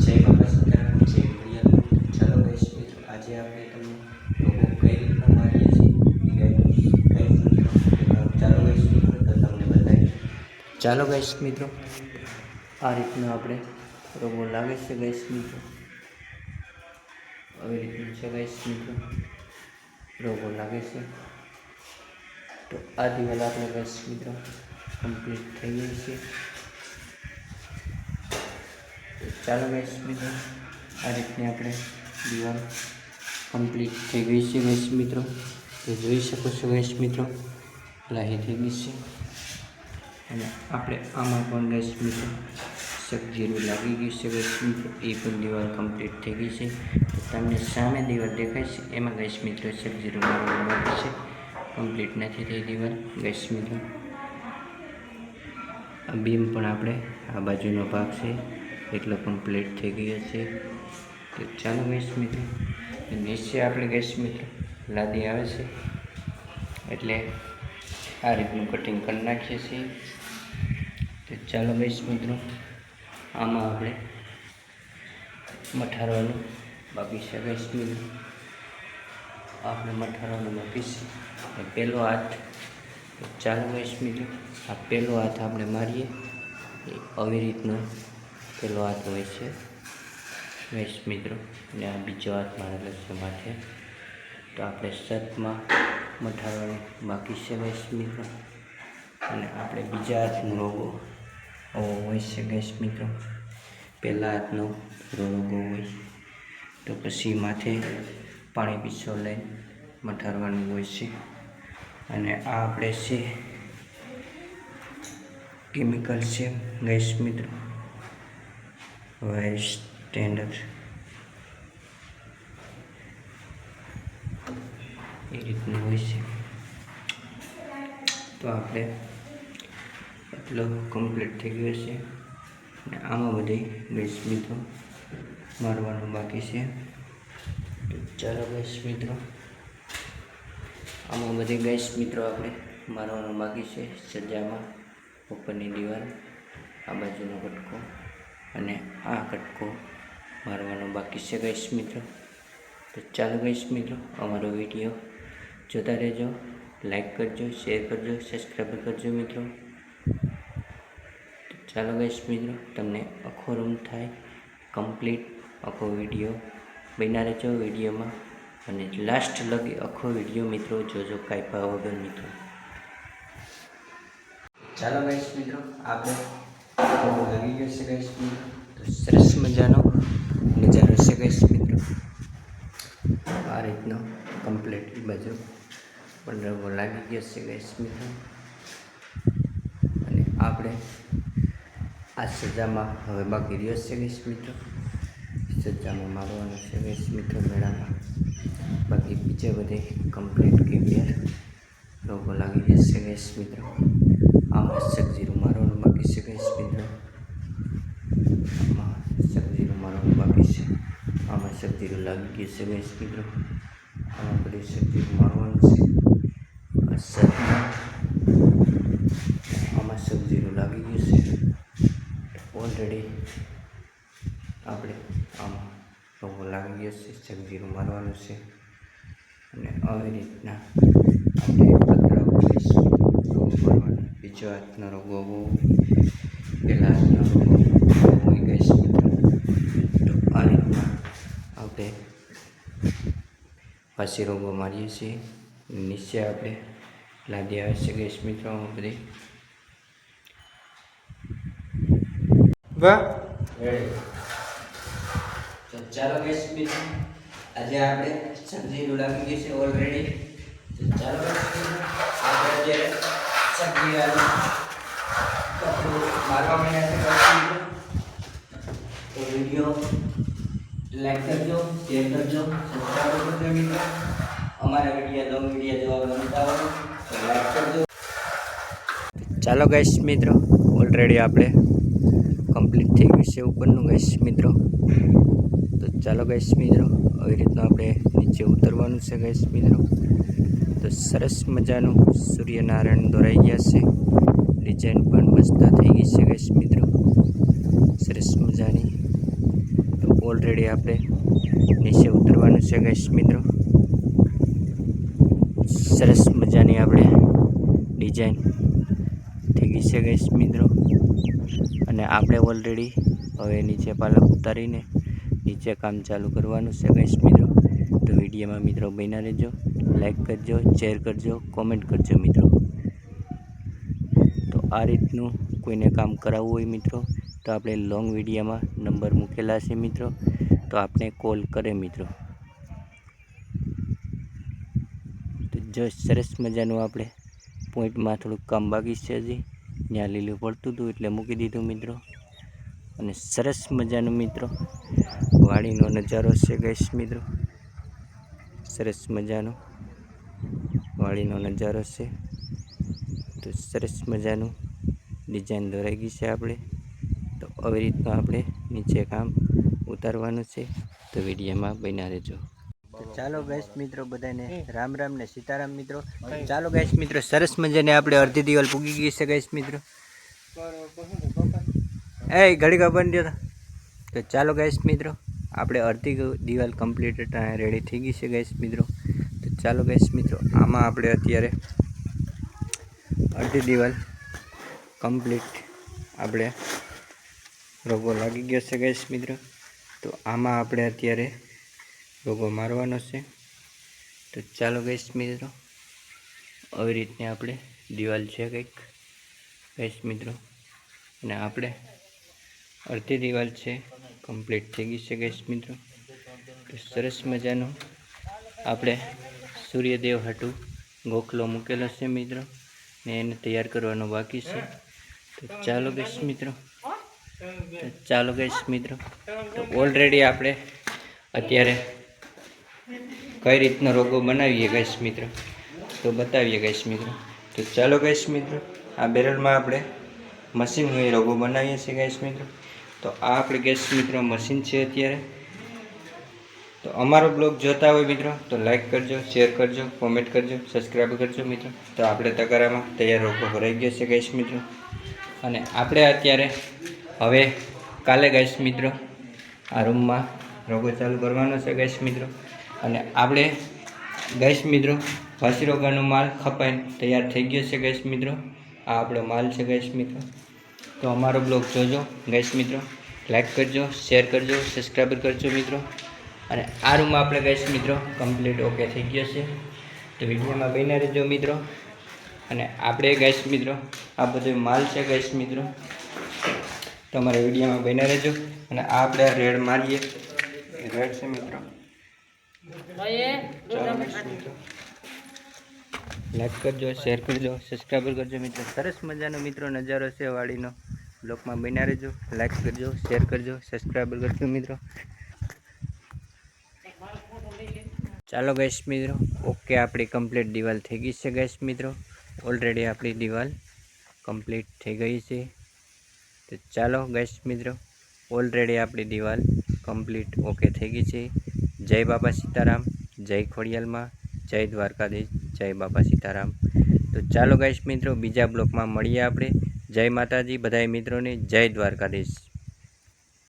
જય બાબા સીતારામ, જય ઘડિયાળ. ચાલો ગાઈસ મિત્રો, આજે આપણે તમને લોકો કઈ રીતના મારીએ છીએ ચાલો ગાઈસ મિત્રો, તો તમને બતાવીએ. ચાલો ગાઈસ મિત્રો, આ રીતના આપણે રોગો લાગે છે ગાઈસ મિત્રો. આવી રીતનું છે ગાઈસ મિત્રો, રોગો લાગે છે. તો આ દિવાલ આપણે ગાઈસ મિત્રો કમ્પ્લીટ થઈ ગઈ છે. ચાલો ગાઈસ મિત્રો, આ રીતની આપણે દિવાલ કમ્પ્લીટ થઈ ગઈ છે ગાઈસ મિત્રો. તો જોઈ શકો છો ગાઈસ મિત્રો, લાહી થઈ ગઈ છે. અને આપણે આમાં પણ ગાઈસ મિત્રો સગજીરું લાગી ગયું છે ગાઈસ મિત્રો, એ પણ દિવાલ કમ્પ્લીટ થઈ ગઈ છે. તો તમને સામે દિવાલ દેખાય છે, એમાં ગાઈસ મિત્રો સગજીરું મારવાનું બાકી છે, કમ્પ્લીટ નથી થઈ દિવાલ ગાઈસ મિત્રો. આ બીમ પણ આપણે આ બાજુનો ભાગ છે એટલો કમ્પ્લીટ થઈ ગયો છે. તો ચાલો ગેસ મિત્રો, નીચે આપણે ગેસ મિત્રો લાદી આવે છે એટલે આ રીતનું કટિંગ કરી નાખીએ છીએ. તો ચાલો ગેસ મિત્રો, આમાં આપણે મઠારવાનું બાકી છે ગેસ મિત્રો, આપણે મઠારવાનું બાકી છે પહેલો હાથ. તો ચાલો ગેસ મિત્રો, આ પહેલો હાથ આપણે મારીએ આવી રીતનો પહેલો હાથ હોય છે ગેસ મિત્રો, અને આ બીજો હાથ મારેલો છે માથે. તો આપણે શર્ટમાં મઠારવાનું બાકી છે ગેસ મિત્રો, અને આપણે બીજા હાથનો રોગો હોય છે ગેસ મિત્રો. પહેલા હાથનો રોગો હોય તો પછી માથે પાણી પીછો લઈને મઠારવાનું હોય છે. અને આ આપણે છે કેમિકલ છે ગેસ મિત્રો, વાઇટ સ્ટેન્ડર્ડ એ રીતનું હોય છે. તો આપણે એટલો કમ્પ્લીટ થઈ ગયો છે. અને આમાં બધી ગેસ મિત્રો મારવાનું બાકી છે. ચાલો ગેસ મિત્રો, આમાં બધી ગેસ મિત્રો આપણે મારવાનું બાકી છે. સજામાં ઉપરની દિવાલ, આ બાજુનો કટકો અને આ કટકો મારવાનો બાકી છે ગેસ મિત્રો. તો ચાલો ગેસ મિત્રો, અમારો વિડીયો જોતા રહેજો, લાઈક કરજો, શેર કરજો, સબસ્ક્રાઈબ કરજો મિત્રો. તો ચાલો ગેસ મિત્રો, તમને આખો રૂમ થાય કમ્પ્લીટ આખો વિડીયો બન્યા રહેજો વિડીયોમાં, અને લાસ્ટ લગી આખો વિડીયો મિત્રો જોજો કાપ્યા વગર મિત્રો. ચાલો ગેસ મિત્રો, આપણે લાગી ગયો છે ગેસ મિત્રો. તો સરસ મજાનો નજારો છે ગેસ મિત્રો, આ રીતનો કમ્પ્લીટ બાજુ પણ રંગો લાગી ગયો છે ગેસ મિત્રો. અને આપણે આ સજામાં હવે બાકી રહ્યો છે ગેસ મિત્રો, સજામાં મારવાનું છે ગેસ મિત્રો મેળામાં. બાકી બીજે બધે કમ્પ્લીટ ક્લિયર રંગો લાગી જશે ગેસ મિત્રો. આમાં સગજીરું મારવાનું બાકી છે ગેસ મિત્રો, આમાં સગજીરું મારવાનું બાકી છે, આમાં સગજીરું લાગી ગયું છે ગેસ મિત્રો. આમાં બધું સગજીરું મારવાનું છે. આ સગમાં આમાં સગજીરું લાગી ગયું છે ઓલરેડી. આપણે આમાં રોગો લાગી ગયો છે, સગજીરું મારવાનું છે. અને આવી રીતના આપણે પતરા મારવાનું. બીજો હાથનો રોગો પહેલા હાથનો રોગો હોય ગેસ મિત્રો. તો આ રીતના આપણે પાછી રોગો મારીએ છીએ. નીચે આપણે લાદી આવે છે ગેસ મિત્રો બધી. વાહ, તો ચાલો ગેસ મિત્રો, આજે આપણે સબ્જીનું લાગી ગઈ છે ઓલરેડી. તો ચાલો ગેસ મિત્રો, આપણે અત્યારે સબ્જી મારવા માંડ્યા છે. તો વિડીયો લાઈક કરજો, શેર કરજો, સબસ્ક્રાઈબ કરજો મિત્રો. અમારા વિડીયો લોંગ વિડીયો જોવા ગમતા હોય તો લાઈક કરજો. ચાલો ગાઈસ મિત્રો, ઓલરેડી આપણે કમ્પ્લીટ થઈ ગયું છે ઉપરનું ગાઈસ મિત્રો. તો ચાલો ગાઈસ મિત્રો, આવી રીતના આપણે નીચે ઉતરવાનું છે ગાઈસ મિત્રો. તો સરસ મજાનું સૂર્યનારાયણ દોરાઈ ગયા છે, ડિઝાઇન પણ મસ્ત થઈ ગઈ છે ગાઈસ મિત્રો, સરસ મજાની. ઓલરેડી આપણે નીચે ઉતરવાનું છે ગાઈસ મિત્રો. સરસ મજાની આપણે ડિઝાઇન થઈ ગઈ છે ગાઈસ મિત્રો. અને આપણે ઓલરેડી હવે નીચે પાલક ઉતારીને નીચે કામ ચાલુ કરવાનું છે ગાઈસ મિત્રો. તો વિડીયોમાં મિત્રો બન્યા રહેજો, લાઈક કરજો, શેર કરજો, કોમેન્ટ કરજો મિત્રો. તો આ રીતનું કોઈને કામ કરાવવું હોય મિત્રો તો આપણે લોંગ વિડીયોમાં નંબર મૂકેલા છે મિત્રો, તો આપણે કોલ કરે મિત્રો. તો જો સરસ મજાનું આપણે પોઈન્ટમાં થોડુંક કામ બાકી છે, હજી ત્યાં લીલું પડતું હતું એટલે મૂકી દીધું મિત્રો. અને સરસ મજાનું મિત્રો વાડીનો નજારો છે ગાઈસ મિત્રો. સરસ મજાનો વાડીનો નજારો છે. તો સરસ મજાનું ડિઝાઇન દોરાઈ ગઈ છે આપણે. તો આવી રીતના આપણે નીચે કામ ઉતારવાનું છે. તો વિડીયોમાં બન્યા રહેજો. તો ચાલો ગાઈસ મિત્રો બધાને રામ રામ ને સીતારામ મિત્રો. ચાલો ગાઈસ મિત્રો સરસ મજાને આપણે અડધી દિવાલ પૂગી ગઈ છે ગાઈસ મિત્રો. એ ઘડી બંધ દો. તો ચાલો ગાઈસ મિત્રો આપણે અડધી દિવાલ કમ્પ્લીટ રેડી થઈ ગઈ છે ગાઈસ મિત્રો. તો ચાલો ગાઈસ મિત્રો આમાં આપણે અત્યારે અડધી દિવાલ કમ્પ્લીટ આપણે રોગો લાગી ગયો છે ગાઈસ મિત્રો. તો આમાં આપણે અત્યારે રોગો મારવાનો છે. તો ચાલો ગાઈસ મિત્રો આવી રીતની આપણે દિવાલ છે કંઈક ગાઈસ મિત્રો. અને આપણે અડધી દિવાલ છે કમ્પ્લીટ થઈ ગઈ છે ગાઈસ મિત્રો. તો સરસ મજાનું આપણે સૂર્યદેવ હાટું ગોખલો મૂકેલો છે મિત્રો, ને એને તૈયાર કરવાનો બાકી છે. તો ચાલો ગાઈસ મિત્રો, તો ઓલરેડી આપણે અત્યારે કઈ રીતનો રોગો બનાવીએ ગાઈસ મિત્રો તો બતાવીએ ગાઈસ મિત્રો. તો ચાલો ગાઈસ મિત્રો આ બેરલમાં આપણે મશીન હોય રોગો બનાવીએ છીએ ગાઈસ મિત્રો. તો આ આપણે ગાઈસ મિત્રો મશીન છે અત્યારે. તો અમારો બ્લોગ જોતા હોય મિત્રો તો લાઈક કરજો, શેર કરજો, કોમેન્ટ કરજો, સબસ્ક્રાઈબ કરજો મિત્રો. તો આપણે તગારામાં તૈયાર રોગો ભરાઈ ગયો છે ગાઈસ મિત્રો. અને આપણે અત્યારે હવે કાલે ગાઈસ મિત્રો આ રૂમમાં રોગો ચાલુ કરવાનો છે ગાઈસ મિત્રો. અને આપણે ગાઈસ મિત્રો વાસી રોગાનો માલ ખપાઈને તૈયાર થઈ ગયો છે ગાઈસ મિત્રો. આ આપણો માલ છે ગાઈસ મિત્રો. તો અમારો બ્લોગ જોજો ગાઈસ મિત્રો, લાઈક કરજો, શેર કરજો, સબસ્ક્રાઈબ કરજો મિત્રો. અને આ રૂમ આપણે ગાઈસ મિત્રો કમ્પ્લીટ ઓકે થઈ ગયો છે. તો વિડીયોમાં બન્યા રહેજો મિત્રો. અને આપણે ગાઈસ મિત્રો આ બધો માલ છે ગાઈસ મિત્રો. તમારે વિડીયોમાં બન્યા રહેજો. અને આ આપણે રેડ મારીએ રેડ છે મિત્રો. લાઈક કરજો, શેર કરજો, સબસ્ક્રાઈબ કરજો મિત્રો. સરસ મજાનો મિત્રો નજારો છે વાડીનો. બ્લોગમાં બન્યા રહેજો, લાઈક કરજો, શેર કરજો, સબસ્ક્રાઈબ કરજો મિત્રો. ચાલો ગાઈસ મિત્રો ઓકે આપણી કમ્પ્લીટ દિવાલ થઈ ગઈ છે ગાઈસ મિત્રો. ઓલરેડી આપણી દિવાલ કમ્પ્લીટ થઈ ગઈ છે. તો ચાલો ગાઈસ મિત્રો ઓલરેડી આપણી દિવાલ કમ્પ્લીટ ઓકે થઈ ગઈ છે. જય બાપા સીતારામ, જય ખોડિયાલમાં, જય દ્વારકાધીશ, જય બાપા સીતારામ. તો ચાલો ગાઈસ મિત્રો બીજા બ્લોકમાં મળીએ આપણે. જય માતાજી બધાય મિત્રોને, જય દ્વારકાધીશ.